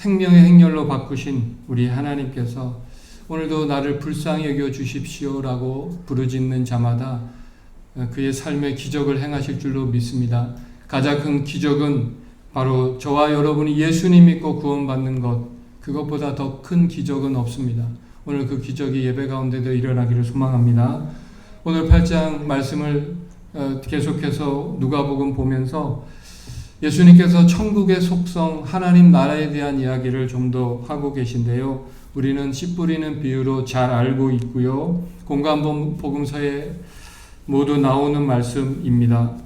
생명의 행렬로 바꾸신 우리 하나님께서 오늘도 나를 불쌍히 여겨 주십시오라고 부르짖는 자마다 그의 삶의 기적을 행하실 줄로 믿습니다. 가장 큰 기적은 바로 저와 여러분이 예수님 믿고 구원받는 것, 그것보다 더 큰 기적은 없습니다. 오늘 그 기적이 예배 가운데도 일어나기를 소망합니다. 오늘 8장 말씀을 계속해서 누가복음 보면서 예수님께서 천국의 속성, 하나님 나라에 대한 이야기를 좀 더 하고 계신데요. 우리는 씨 뿌리는 비유로 잘 알고 있고요. 공관복음서에 모두 나오는 말씀입니다.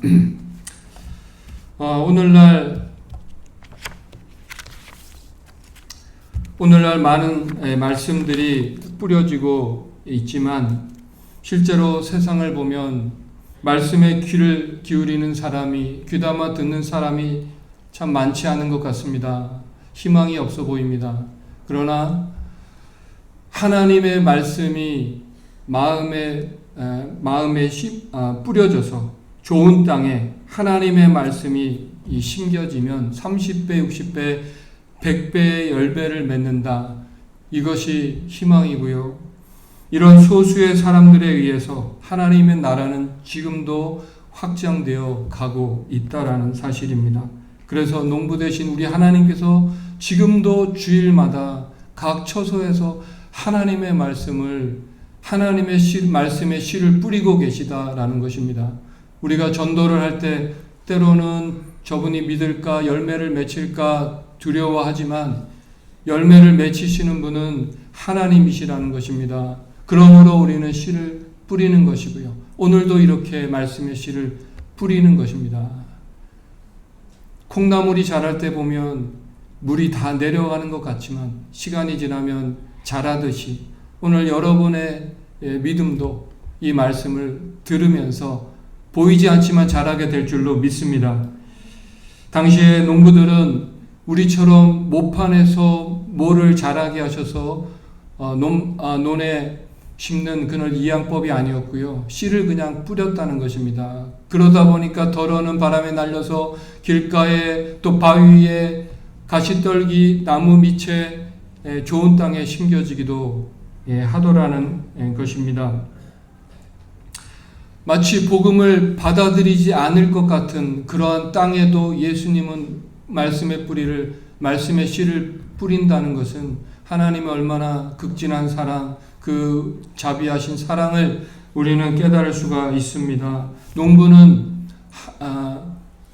오늘날 많은 말씀들이 뿌려지고 있지만 실제로 세상을 보면 말씀에 귀를 기울이는 사람이, 귀담아 듣는 사람이 참 많지 않은 것 같습니다. 희망이 없어 보입니다. 그러나 하나님의 말씀이 마음에 뿌려져서 좋은 땅에 하나님의 말씀이 심겨지면 30배, 60배, 100배의 열배를 맺는다. 이것이 희망이고요. 이런 소수의 사람들에 의해서 하나님의 나라는 지금도 확장되어 가고 있다라는 사실입니다. 그래서 농부 되신 우리 하나님께서 지금도 주일마다 각 처소에서 하나님의 말씀을, 말씀의 씨를 뿌리고 계시다라는 것입니다. 우리가 전도를 할 때 때로는 저분이 믿을까, 열매를 맺힐까 두려워하지만 열매를 맺히시는 분은 하나님이시라는 것입니다. 그러므로 우리는 씨를 뿌리는 것이고요. 오늘도 이렇게 말씀의 씨를 뿌리는 것입니다. 콩나물이 자랄 때 보면 물이 다 내려가는 것 같지만 시간이 지나면 자라듯이 오늘 여러분의 믿음도 이 말씀을 들으면서 보이지 않지만 자라게 될 줄로 믿습니다. 당시에 농부들은 우리처럼 모판에서 모를 자라게 하셔서 논에 심는 그런 이양법이 아니었고요. 씨를 그냥 뿌렸다는 것입니다. 그러다 보니까 덜어는 바람에 날려서 길가에 또 바위 위에 가시떨기 나무 밑에 좋은 땅에 심겨지기도 하더라는 것입니다. 마치 복음을 받아들이지 않을 것 같은 그러한 땅에도 예수님은 말씀의 씨를 뿌린다는 것은 하나님의 얼마나 극진한 사랑, 그 자비하신 사랑을 우리는 깨달을 수가 있습니다.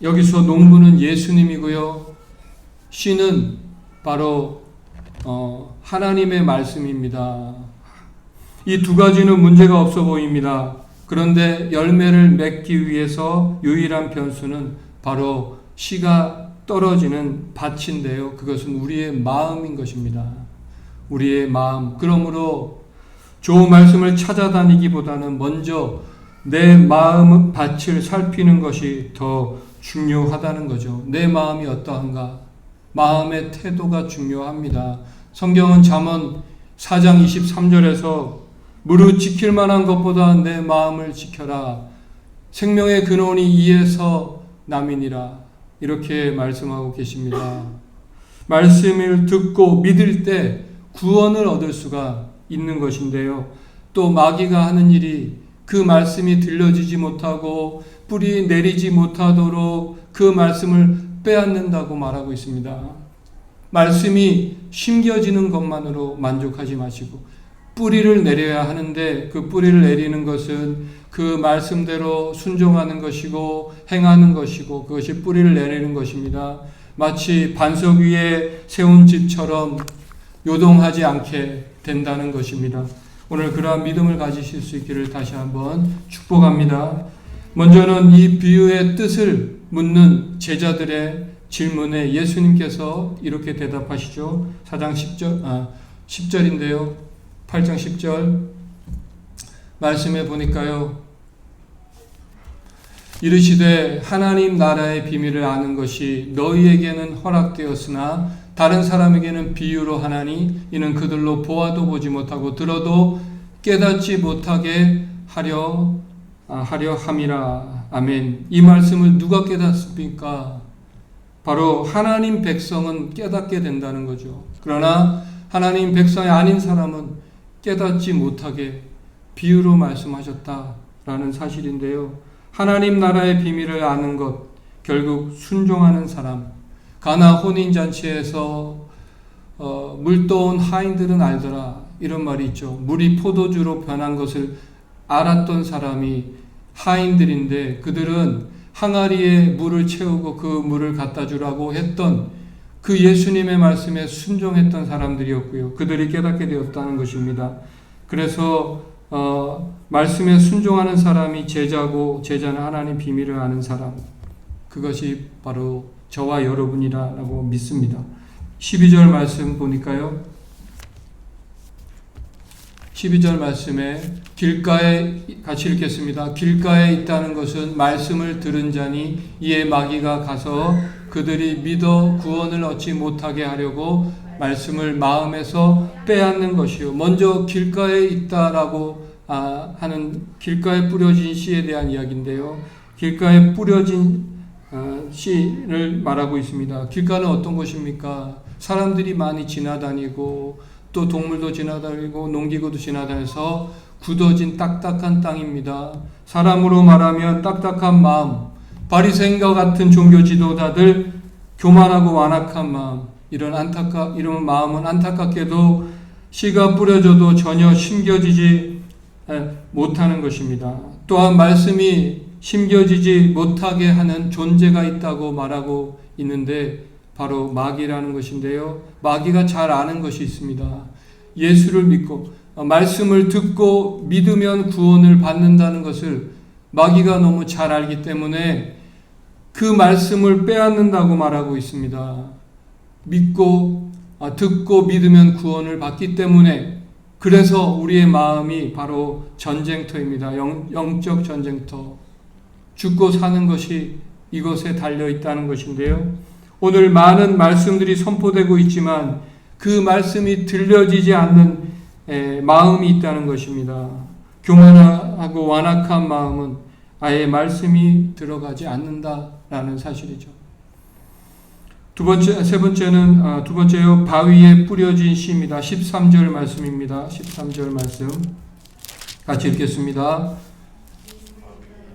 여기서 농부는 예수님이고요. 씨는 바로 하나님의 말씀입니다. 이 두 가지는 문제가 없어 보입니다. 그런데 열매를 맺기 위해서 유일한 변수는 바로 씨가 떨어지는 밭인데요. 그것은 우리의 마음인 것입니다. 우리의 마음. 그러므로 좋은 말씀을 찾아다니기보다는 먼저 내 마음 밭을 살피는 것이 더 중요하다는 거죠. 내 마음이 어떠한가? 마음의 태도가 중요합니다. 성경은 잠언 4장 23절에서 무릇 지킬 만한 것보다 내 마음을 지켜라. 생명의 근원이 이에서 남이니라. 이렇게 말씀하고 계십니다. 말씀을 듣고 믿을 때 구원을 얻을 수가 있는 것인데요. 또 마귀가 하는 일이 그 말씀이 들려지지 못하고 뿌리 내리지 못하도록 그 말씀을 빼앗는다고 말하고 있습니다. 말씀이 심겨지는 것만으로 만족하지 마시고 뿌리를 내려야 하는데 그 뿌리를 내리는 것은 그 말씀대로 순종하는 것이고 행하는 것이고 그것이 뿌리를 내리는 것입니다. 마치 반석 위에 세운 집처럼 요동하지 않게 된다는 것입니다. 오늘 그러한 믿음을 가지실 수 있기를 다시 한번 축복합니다. 먼저는 이 비유의 뜻을 묻는 제자들의 질문에 예수님께서 이렇게 대답하시죠. 4장 10절인데요. 8장 10절 말씀해 보니까요. 이르시되 하나님 나라의 비밀을 아는 것이 너희에게는 허락되었으나 다른 사람에게는 비유로 하나니 이는 그들로 보아도 보지 못하고 들어도 깨닫지 못하게 하려 함이라. 아멘. 이 말씀을 누가 깨닫습니까? 바로 하나님 백성은 깨닫게 된다는 거죠. 그러나 하나님 백성이 아닌 사람은 깨닫지 못하게 비유로 말씀하셨다라는 사실인데요. 하나님 나라의 비밀을 아는 것, 결국 순종하는 사람. 가나 혼인잔치에서 물 떠온 하인들은 알더라, 이런 말이 있죠. 물이 포도주로 변한 것을 알았던 사람이 하인들인데, 그들은 항아리에 물을 채우고 그 물을 갖다 주라고 했던 그 예수님의 말씀에 순종했던 사람들이었고요. 그들이 깨닫게 되었다는 것입니다. 그래서 말씀에 순종하는 사람이 제자고, 제자는 하나님 비밀을 아는 사람, 그것이 바로 저와 여러분이라고 믿습니다. 12절 말씀 보니까요, 12절 말씀에 길가에, 같이 읽겠습니다. 길가에 있다는 것은 말씀을 들은 자니 이에 마귀가 가서 그들이 믿어 구원을 얻지 못하게 하려고 말씀을 마음에서 빼앗는 것이요. 먼저 길가에 있다라고 하는 길가에 뿌려진 씨에 대한 이야기인데요. 길가에 뿌려진 씨를 말하고 있습니다. 길가는 어떤 곳입니까? 사람들이 많이 지나다니고 또 동물도 지나다니고 농기구도 지나다녀서 굳어진 딱딱한 땅입니다. 사람으로 말하면 딱딱한 마음, 바리새인과 같은 종교 지도자들, 교만하고 완악한 마음, 이런 마음은 안타깝게도 씨가 뿌려져도 전혀 심겨지지 못하는 것입니다. 또한 말씀이 심겨지지 못하게 하는 존재가 있다고 말하고 있는데 바로 마귀라는 것인데요. 마귀가 잘 아는 것이 있습니다. 예수를 믿고 말씀을 듣고 믿으면 구원을 받는다는 것을 마귀가 너무 잘 알기 때문에 그 말씀을 빼앗는다고 말하고 있습니다. 믿고 듣고 믿으면 구원을 받기 때문에, 그래서 우리의 마음이 바로 전쟁터입니다. 영적 전쟁터. 죽고 사는 것이 이것에 달려 있다는 것인데요. 오늘 많은 말씀들이 선포되고 있지만 그 말씀이 들려지지 않는 마음이 있다는 것입니다. 교만하고 완악한 마음은 아예 말씀이 들어가지 않는다라는 사실이죠. 세 번째요, 바위에 뿌려진 씨입니다. 13절 말씀입니다. 13절 말씀 같이 읽겠습니다.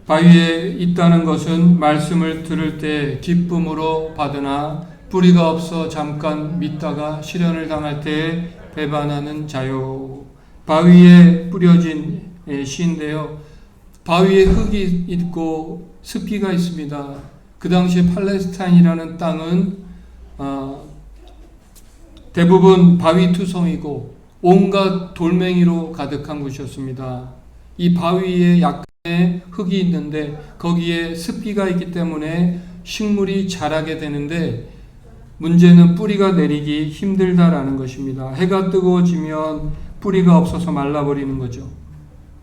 바위에 있다는 것은 말씀을 들을 때 기쁨으로 받으나 뿌리가 없어 잠깐 믿다가 시련을 당할 때 배반하는 자요. 바위에 뿌려진 씨인데요. 바위에 흙이 있고 습기가 있습니다. 그 당시 팔레스타인이라는 땅은 대부분 바위투성이고 온갖 돌멩이로 가득한 곳이었습니다. 이 바위에 약간의 흙이 있는데 거기에 습기가 있기 때문에 식물이 자라게 되는데, 문제는 뿌리가 내리기 힘들다라는 것입니다. 해가 뜨거워지면 뿌리가 없어서 말라버리는 거죠.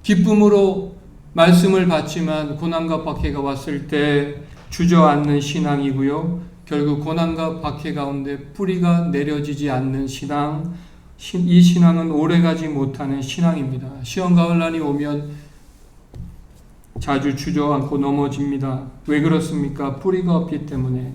기쁨으로 말씀을 받지만 고난과 박해가 왔을 때 주저앉는 신앙이고요. 결국 고난과 박해 가운데 뿌리가 내려지지 않는 신앙, 이 신앙은 오래가지 못하는 신앙입니다. 시험 가을난이 오면 자주 주저앉고 넘어집니다. 왜 그렇습니까? 뿌리가 없기 때문에.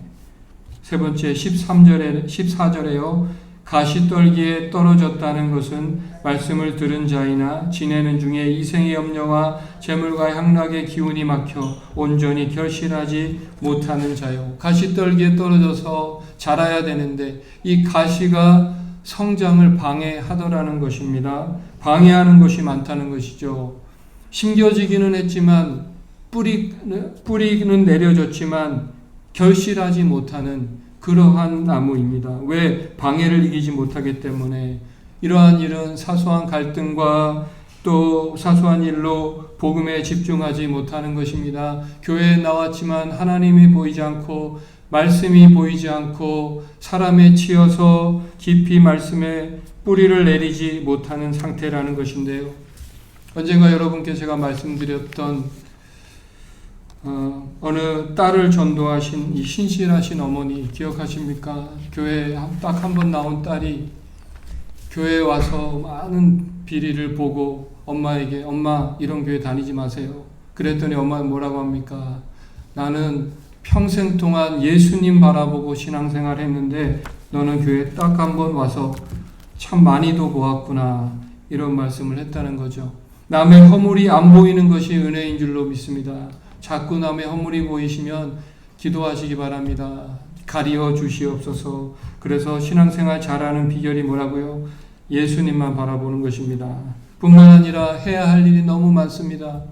세 번째 14절에요. 가시떨기에 떨어졌다는 것은 말씀을 들은 자이나 지내는 중에 이생의 염려와 재물과 향락의 기운이 막혀 온전히 결실하지 못하는 자요. 가시떨기에 떨어져서 자라야 되는데 이 가시가 성장을 방해하더라는 것입니다. 방해하는 것이 많다는 것이죠. 심겨지기는 했지만 뿌리는 내려졌지만 결실하지 못하는 그러한 나무입니다. 왜? 방해를 이기지 못하기 때문에. 이러한 일은 사소한 갈등과 또 사소한 일로 복음에 집중하지 못하는 것입니다. 교회에 나왔지만 하나님이 보이지 않고 말씀이 보이지 않고 사람에 치여서 깊이 말씀에 뿌리를 내리지 못하는 상태라는 것인데요. 언젠가 여러분께 제가 말씀드렸던 어느 딸을 전도하신 이 신실하신 어머니 기억하십니까? 교회에 딱 한 번 나온 딸이 교회에 와서 많은 비리를 보고 엄마에게, 엄마 이런 교회 다니지 마세요. 그랬더니 엄마는 뭐라고 합니까? 나는 평생 동안 예수님 바라보고 신앙생활 했는데 너는 교회 딱 한 번 와서 참 많이도 보았구나, 이런 말씀을 했다는 거죠. 남의 허물이 안 보이는 것이 은혜인 줄로 믿습니다. 자꾸 남의 허물이 보이시면 기도하시기 바랍니다. 가리어 주시옵소서. 그래서 신앙생활 잘하는 비결이 뭐라고요? 예수님만 바라보는 것입니다. 뿐만 아니라 해야 할 일이 너무 많습니다.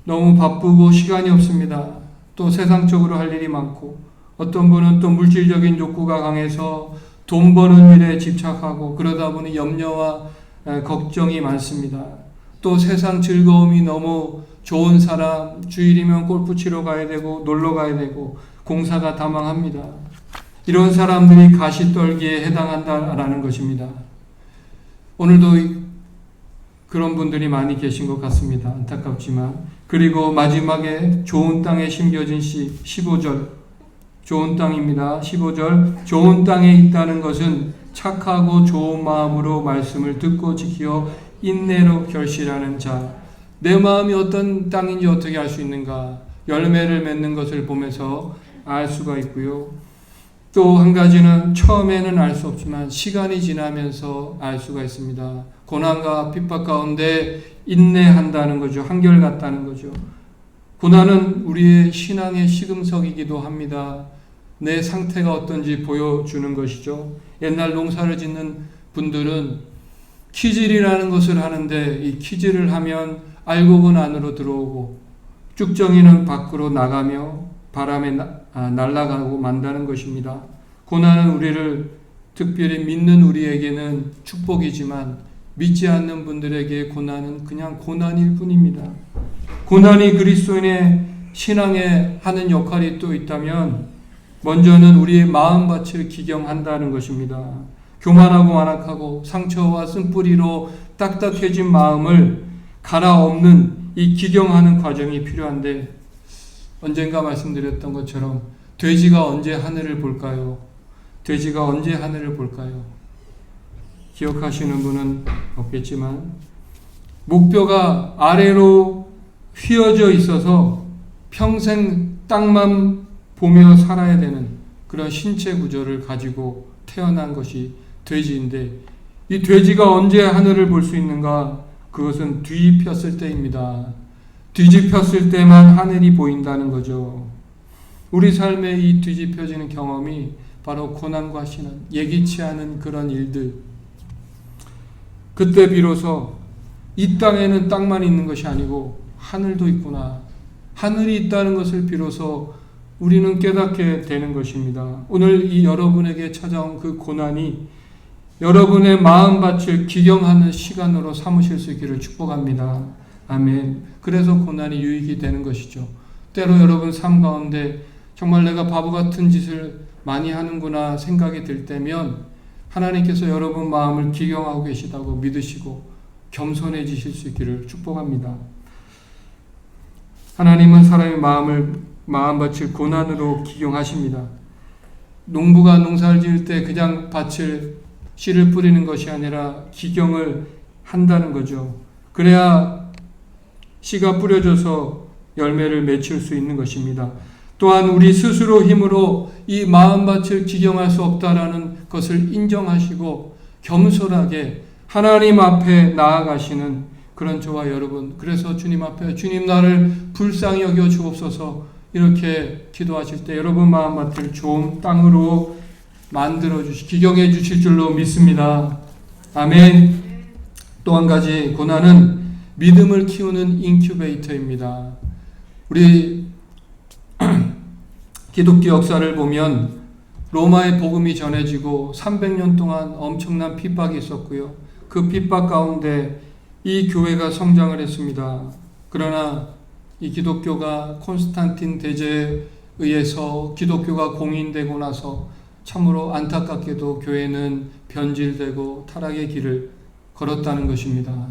너무 바쁘고 시간이 없습니다. 또 세상적으로 할 일이 많고, 어떤 분은 또 물질적인 욕구가 강해서 돈 버는 일에 집착하고, 그러다 보니 염려와 걱정이 많습니다. 또 세상 즐거움이 너무 좋은 사람, 주일이면 골프 치러 가야 되고 놀러 가야 되고 공사가 다망합니다. 이런 사람들이 가시떨기에 해당한다라는 것입니다. 오늘도 그런 분들이 많이 계신 것 같습니다. 안타깝지만. 그리고 마지막에 좋은 땅에 심겨진 씨 15절, 좋은 땅입니다. 15절, 좋은 땅에 있다는 것은 착하고 좋은 마음으로 말씀을 듣고 지키어 인내로 결실하는 자. 내 마음이 어떤 땅인지 어떻게 알 수 있는가? 열매를 맺는 것을 보면서 알 수가 있고요. 또 한 가지는 처음에는 알 수 없지만 시간이 지나면서 알 수가 있습니다. 고난과 핍박 가운데 인내한다는 거죠. 한결같다는 거죠. 고난은 우리의 신앙의 시금석이기도 합니다. 내 상태가 어떤지 보여주는 것이죠. 옛날 농사를 짓는 분들은 키질이라는 것을 하는데, 이 키질을 하면 알곡은 안으로 들어오고 쭉정이는 밖으로 나가며 바람에 날아가고 만다는 것입니다. 고난은 우리를, 특별히 믿는 우리에게는 축복이지만 믿지 않는 분들에게 고난은 그냥 고난일 뿐입니다. 고난이 그리스도인의 신앙에 하는 역할이 또 있다면 먼저는 우리의 마음밭을 기경한다는 것입니다. 교만하고 완악하고 상처와 쓴뿌리로 딱딱해진 마음을 갈아엎는 이 기경하는 과정이 필요한데, 언젠가 말씀드렸던 것처럼 돼지가 언제 하늘을 볼까요? 돼지가 언제 하늘을 볼까요? 기억하시는 분은 없겠지만 목뼈가 아래로 휘어져 있어서 평생 땅만 보며 살아야 되는 그런 신체 구조를 가지고 태어난 것이 돼지인데, 이 돼지가 언제 하늘을 볼 수 있는가? 그것은 뒤집혔을 때입니다. 뒤집혔을 때만 하늘이 보인다는 거죠. 우리 삶의 이 뒤집혀지는 경험이 바로 고난과 신앙, 예기치 않은 그런 일들. 그때 비로소 이 땅에는 땅만 있는 것이 아니고 하늘도 있구나, 하늘이 있다는 것을 비로소 우리는 깨닫게 되는 것입니다. 오늘 이 여러분에게 찾아온 그 고난이 여러분의 마음밭을 기경하는 시간으로 삼으실 수 있기를 축복합니다. 아멘. 그래서 고난이 유익이 되는 것이죠. 때로 여러분 삶 가운데 정말 내가 바보 같은 짓을 많이 하는구나 생각이 들 때면 하나님께서 여러분 마음을 기경하고 계시다고 믿으시고 겸손해지실 수 있기를 축복합니다. 하나님은 사람의 마음밭을 고난으로 기경하십니다. 농부가 농사를 지을 때 그냥 씨를 뿌리는 것이 아니라 기경을 한다는 거죠. 그래야 씨가 뿌려져서 열매를 맺힐 수 있는 것입니다. 또한 우리 스스로 힘으로 이 마음밭을 기경할 수 없다라는 것을 인정하시고 겸손하게 하나님 앞에 나아가시는 그런 저와 여러분, 그래서 주님 앞에 주님 나를 불쌍히 여겨 주옵소서 이렇게 기도하실 때 여러분 마음밭을 좋은 땅으로 만들어 기경해 주실 줄로 믿습니다. 아멘. 또 한 가지, 고난은 믿음을 키우는 인큐베이터입니다. 우리 기독교 역사를 보면 로마의 복음이 전해지고 300년 동안 엄청난 핍박이 있었고요. 그 핍박 가운데 이 교회가 성장을 했습니다. 그러나 이 기독교가 콘스탄틴 대제에 의해서 기독교가 공인되고 나서 참으로 안타깝게도 교회는 변질되고 타락의 길을 걸었다는 것입니다.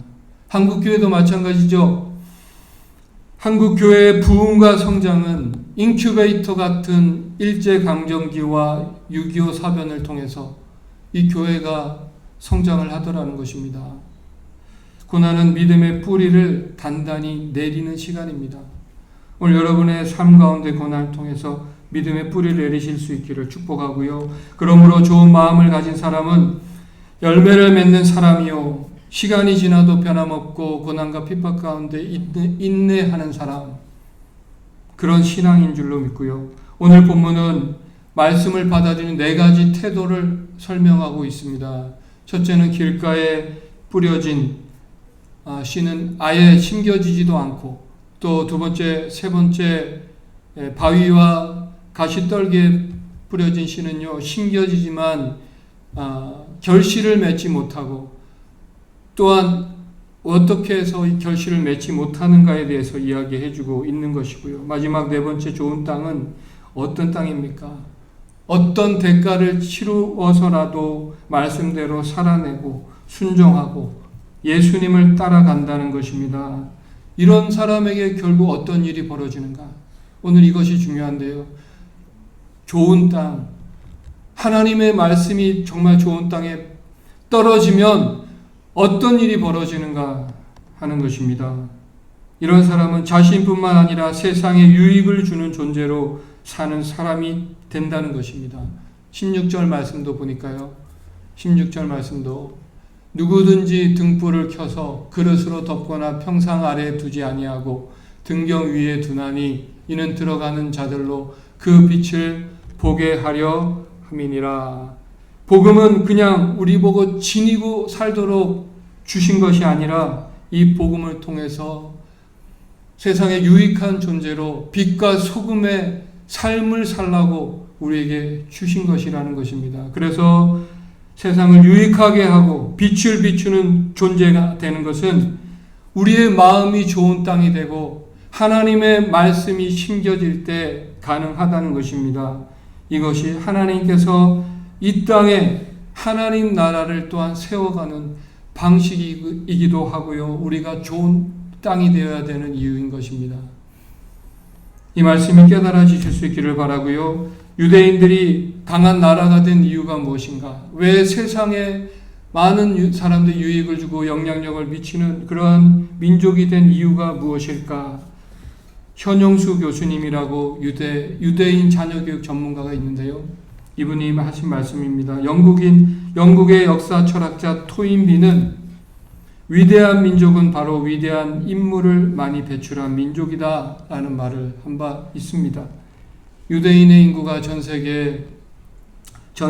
한국교회도 마찬가지죠. 한국교회의 부흥과 성장은 인큐베이터 같은 일제강점기와 6.25 사변을 통해서 이 교회가 성장을 하더라는 것입니다. 고난은 믿음의 뿌리를 단단히 내리는 시간입니다. 오늘 여러분의 삶 가운데 고난을 통해서 믿음의 뿌리를 내리실 수 있기를 축복하고요. 그러므로 좋은 마음을 가진 사람은 열매를 맺는 사람이요, 시간이 지나도 변함없고 고난과 핍박 가운데 인내하는 사람, 그런 신앙인 줄로 믿고요. 오늘 본문은 말씀을 받아들이는 4가지 태도를 설명하고 있습니다. 첫째는 길가에 뿌려진 씨는 아예 심겨지지도 않고, 또 두 번째, 세 번째, 바위와 가시떨기에 뿌려진 씨는요, 심겨지지만 결실을 맺지 못하고, 또한 어떻게 해서 이 결실을 맺지 못하는가에 대해서 이야기해주고 있는 것이고요. 마지막 4번째 좋은 땅은 어떤 땅입니까? 어떤 대가를 치루어서라도 말씀대로 살아내고 순종하고 예수님을 따라간다는 것입니다. 이런 사람에게 결국 어떤 일이 벌어지는가? 오늘 이것이 중요한데요. 좋은 땅, 하나님의 말씀이 정말 좋은 땅에 떨어지면 어떤 일이 벌어지는가 하는 것입니다. 이런 사람은 자신뿐만 아니라 세상에 유익을 주는 존재로 사는 사람이 된다는 것입니다. 16절 말씀도 보니까요. 16절 말씀도 누구든지 등불을 켜서 그릇으로 덮거나 평상 아래에 두지 아니하고 등경 위에 두나니 이는 들어가는 자들로 그 빛을 보게 하려 함이니라. 복음은 그냥 우리 보고 지니고 살도록 주신 것이 아니라 이 복음을 통해서 세상에 유익한 존재로 빛과 소금의 삶을 살라고 우리에게 주신 것이라는 것입니다. 그래서 세상을 유익하게 하고 빛을 비추는 존재가 되는 것은 우리의 마음이 좋은 땅이 되고 하나님의 말씀이 심겨질 때 가능하다는 것입니다. 이것이 하나님께서 이 땅에 하나님 나라를 또한 세워가는 방식이기도 하고요. 우리가 좋은 땅이 되어야 되는 이유인 것입니다. 이 말씀이 깨달아지실 수 있기를 바라고요. 유대인들이 강한 나라가 된 이유가 무엇인가? 왜 세상에 많은 사람들 유익을 주고 영향력을 미치는 그러한 민족이 된 이유가 무엇일까? 현용수 교수님이라고 유대인 자녀교육 전문가가 있는데요. 이분이 하신 말씀입니다. 영국의 역사 철학자 토인비는 위대한 민족은 바로 위대한 인물을 많이 배출한 민족이다 라는 말을 한 바 있습니다. 유대인의 인구가 전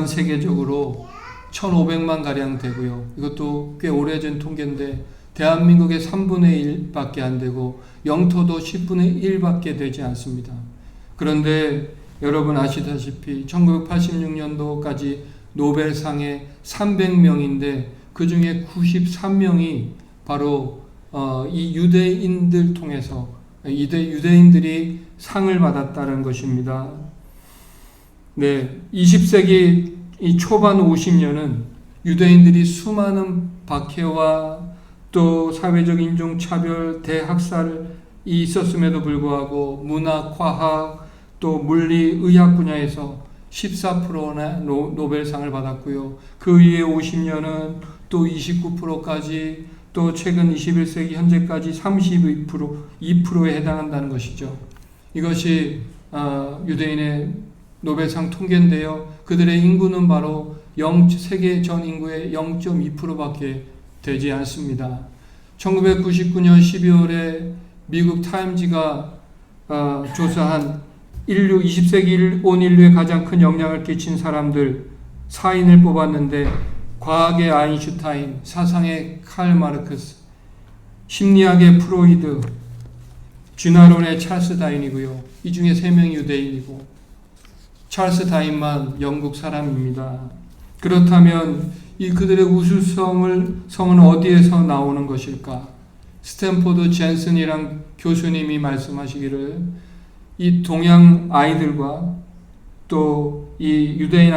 세계적으로 1500만 가량 되고요. 이것도 꽤 오래전 통계인데 대한민국의 3분의 1밖에 안 되고 영토도 10분의 1밖에 되지 않습니다. 그런데 여러분 아시다시피 1986년도까지 노벨상에 300명인데 그 중에 93명이 바로 이 유대인들 통해서 유대인들이 상을 받았다는 것입니다. 네, 20세기 이 초반 50년은 유대인들이 수많은 박해와 또 사회적 인종차별, 대학살이 있었음에도 불구하고 문학, 과학, 또 물리, 의학 분야에서 14%나 노벨상을 받았고요. 그 이후에 50년은 또 29%까지 또 최근 21세기 현재까지 32%에 해당한다는 것이죠. 이것이 유대인의 노벨상 통계인데요. 그들의 인구는 바로 세계 전 인구의 0.2%밖에 되지 않습니다. 1999년 12월에 미국 타임지가 조사한 20세기 온 인류에 가장 큰 영향을 끼친 사람들 4인을 뽑았는데 과학의 아인슈타인, 사상의 칼 마르크스, 심리학의 프로이드, 진화론의 찰스 다윈이고요. 이 중에 3명이 유대인이고 찰스 다윈만 영국 사람입니다. 그렇다면 이 그들의 우수성은 어디에서 나오는 것일까? 스탠포드 젠슨이란 교수님이 말씀하시기를 이 동양 아이들과 또 이 유대인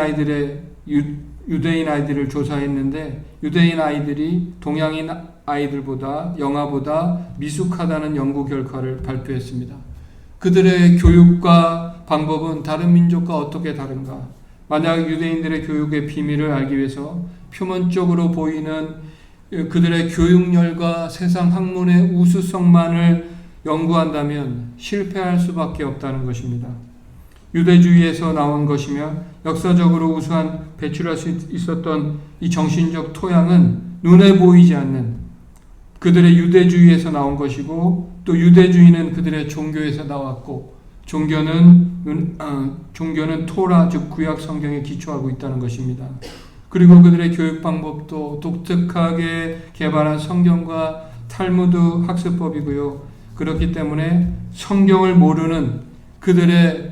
아이들을 조사했는데 유대인 아이들이 동양인 아이들보다 영아보다 미숙하다는 연구 결과를 발표했습니다. 그들의 교육과 방법은 다른 민족과 어떻게 다른가? 만약 유대인들의 교육의 비밀을 알기 위해서 표면적으로 보이는 그들의 교육열과 세상 학문의 우수성만을 연구한다면 실패할 수밖에 없다는 것입니다. 유대주의에서 나온 것이며 역사적으로 우수한 배출할 수 있었던 이 정신적 토양은 눈에 보이지 않는 그들의 유대주의에서 나온 것이고, 또 유대주의는 그들의 종교에서 나왔고, 종교는 토라 즉 구약 성경에 기초하고 있다는 것입니다. 그리고 그들의 교육 방법도 독특하게 개발한 성경과 탈무드 학습법이고요. 그렇기 때문에 성경을 모르고는 그들의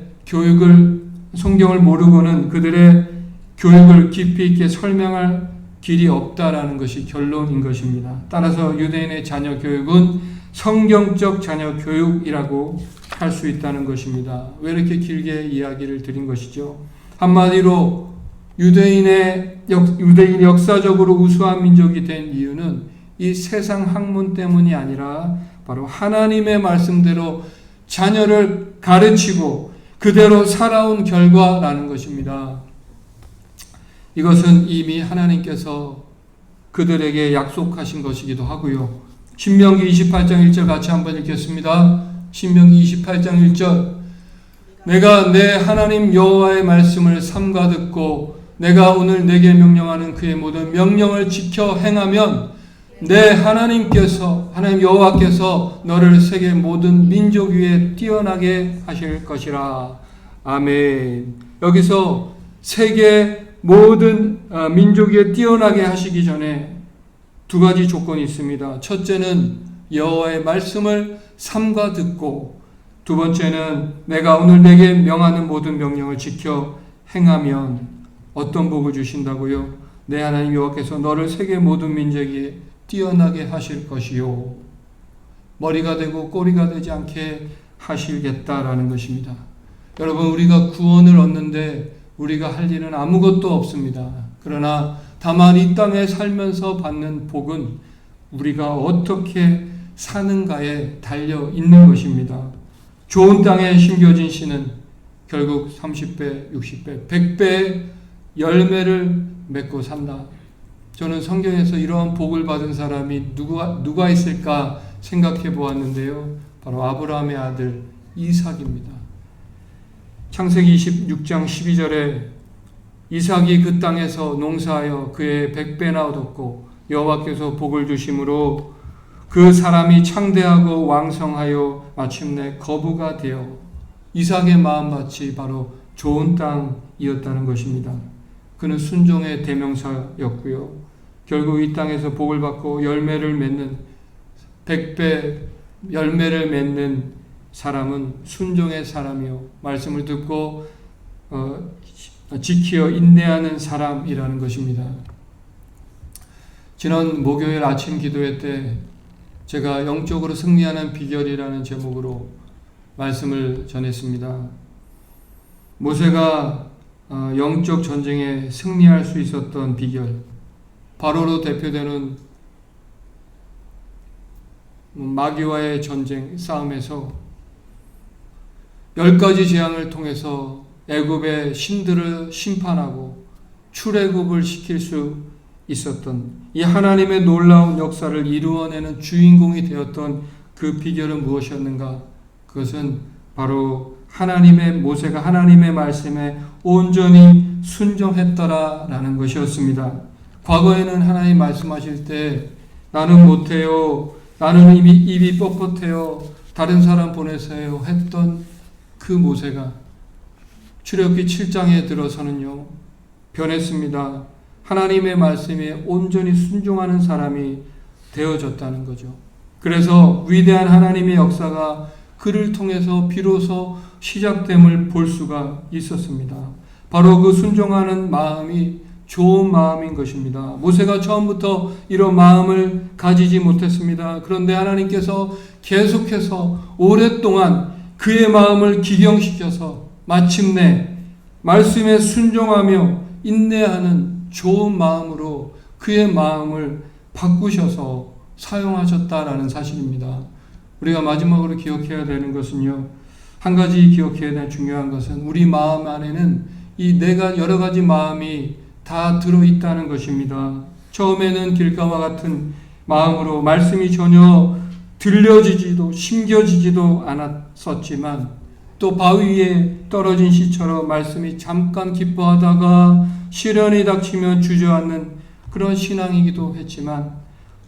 교육을 깊이 있게 설명할 길이 없다라는 것이 결론인 것입니다. 따라서 유대인의 자녀 교육은 성경적 자녀 교육이라고 할 수 있다는 것입니다. 왜 이렇게 길게 이야기를 드린 것이죠? 한마디로 유대인이 역사적으로 우수한 민족이 된 이유는 이 세상 학문 때문이 아니라 바로 하나님의 말씀대로 자녀를 가르치고 그대로 살아온 결과라는 것입니다. 이것은 이미 하나님께서 그들에게 약속하신 것이기도 하고요. 신명기 28장 1절 같이 한번 읽겠습니다. 신명기 28장 1절. 내가 내 하나님 여호와의 말씀을 삼가 듣고 내가 오늘 내게 명령하는 그의 모든 명령을 지켜 행하면 내 하나님 여호와께서 너를 세계 모든 민족 위에 뛰어나게 하실 것이라. 아멘. 여기서 세계 모든 민족 위에 뛰어나게 하시기 전에 두 가지 조건이 있습니다. 첫째는 여호와의 말씀을 삼가 듣고, 두 번째는 내가 오늘 내게 명하는 모든 명령을 지켜 행하면 어떤 복을 주신다고요? 내 하나님 여호와께서 너를 세계 모든 민족에 뛰어나게 하실 것이요. 머리가 되고 꼬리가 되지 않게 하시겠다라는 것입니다. 여러분, 우리가 구원을 얻는데 우리가 할 일은 아무것도 없습니다. 그러나 다만 이 땅에 살면서 받는 복은 우리가 어떻게 사는가에 달려 있는 것입니다. 좋은 땅에 심겨진 씨는 결국 30배, 60배, 100배의 열매를 맺고 산다. 저는 성경에서 이러한 복을 받은 사람이 누가 있을까 생각해 보았는데요. 바로 아브라함의 아들 이삭입니다. 창세기 26장 12절에 이삭이 그 땅에서 농사하여 그의 100배나 얻었고 여호와께서 복을 주심으로 그 사람이 창대하고 왕성하여 마침내 거부가 되어 이삭의 마음밭이 바로 좋은 땅이었다는 것입니다. 그는 순종의 대명사였고요. 결국 이 땅에서 복을 받고 열매를 맺는 100배 열매를 맺는 사람은 순종의 사람이요 말씀을 듣고 지키어 인내하는 사람이라는 것입니다. 지난 목요일 아침 기도회 때 제가 영적으로 승리하는 비결이라는 제목으로 말씀을 전했습니다. 모세가 영적 전쟁에 승리할 수 있었던 비결, 바로로 대표되는 마귀와의 전쟁 싸움에서 10가지 재앙을 통해서 애굽의 신들을 심판하고 출애굽을 시킬 수 있었던 이 하나님의 놀라운 역사를 이루어내는 주인공이 되었던 그 비결은 무엇이었는가? 그것은 바로 모세가 하나님의 말씀에 온전히 순종했더라라는 것이었습니다. 과거에는 하나님 말씀하실 때 나는 못해요, 나는 입이 뻣뻣해요, 다른 사람 보내세요 했던 그 모세가 출애굽기 7장에 들어서는요 변했습니다. 하나님의 말씀에 온전히 순종하는 사람이 되어졌다는 거죠. 그래서 위대한 하나님의 역사가 그를 통해서 비로소 시작됨을 볼 수가 있었습니다. 바로 그 순종하는 마음이 좋은 마음인 것입니다. 모세가 처음부터 이런 마음을 가지지 못했습니다. 그런데 하나님께서 계속해서 오랫동안 그의 마음을 기경시켜서 마침내 말씀에 순종하며 인내하는 좋은 마음으로 그의 마음을 바꾸셔서 사용하셨다라는 사실입니다. 우리가 마지막으로 기억해야 되는 것은요, 한 가지 기억해야 되는 중요한 것은 우리 마음 안에는 이 여러 가지 마음이 다 들어있다는 것입니다. 처음에는 길가와 같은 마음으로 말씀이 전혀 들려지지도 심겨지지도 않았었지만 또 바위 위에 떨어진 씨처럼 말씀이 잠깐 기뻐하다가 시련이 닥치면 주저앉는 그런 신앙이기도 했지만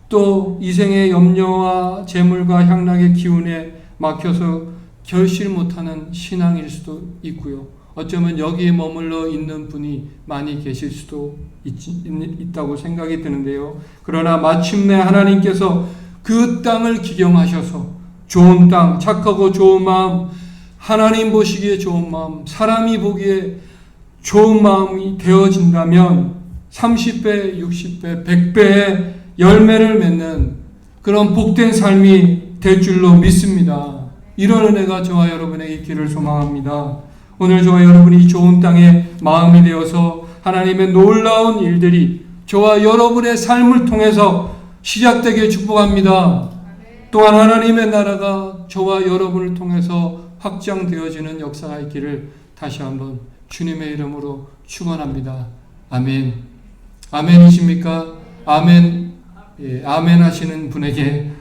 또 이생의 염려와 재물과 향락의 기운에 막혀서 결실 못하는 신앙일 수도 있고요. 어쩌면 여기에 머물러 있는 분이 많이 계실 수도 있다고 생각이 드는데요. 그러나 마침내 하나님께서 그 땅을 기경하셔서 좋은 땅, 착하고 좋은 마음, 하나님 보시기에 좋은 마음, 사람이 보기에 좋은 마음이 되어진다면 30배, 60배, 100배의 열매를 맺는 그런 복된 삶이 될 줄로 믿습니다. 이런 은혜가 저와 여러분에게 있기를 소망합니다. 오늘 저와 여러분이 좋은 땅에 마음이 되어서 하나님의 놀라운 일들이 저와 여러분의 삶을 통해서 시작되게 축복합니다. 또한 하나님의 나라가 저와 여러분을 통해서 확장되어지는 역사가 있기를 다시 한번 주님의 이름으로 축원합니다. 아멘. 아멘이십니까? 아멘. 예, 아멘 하시는 분에게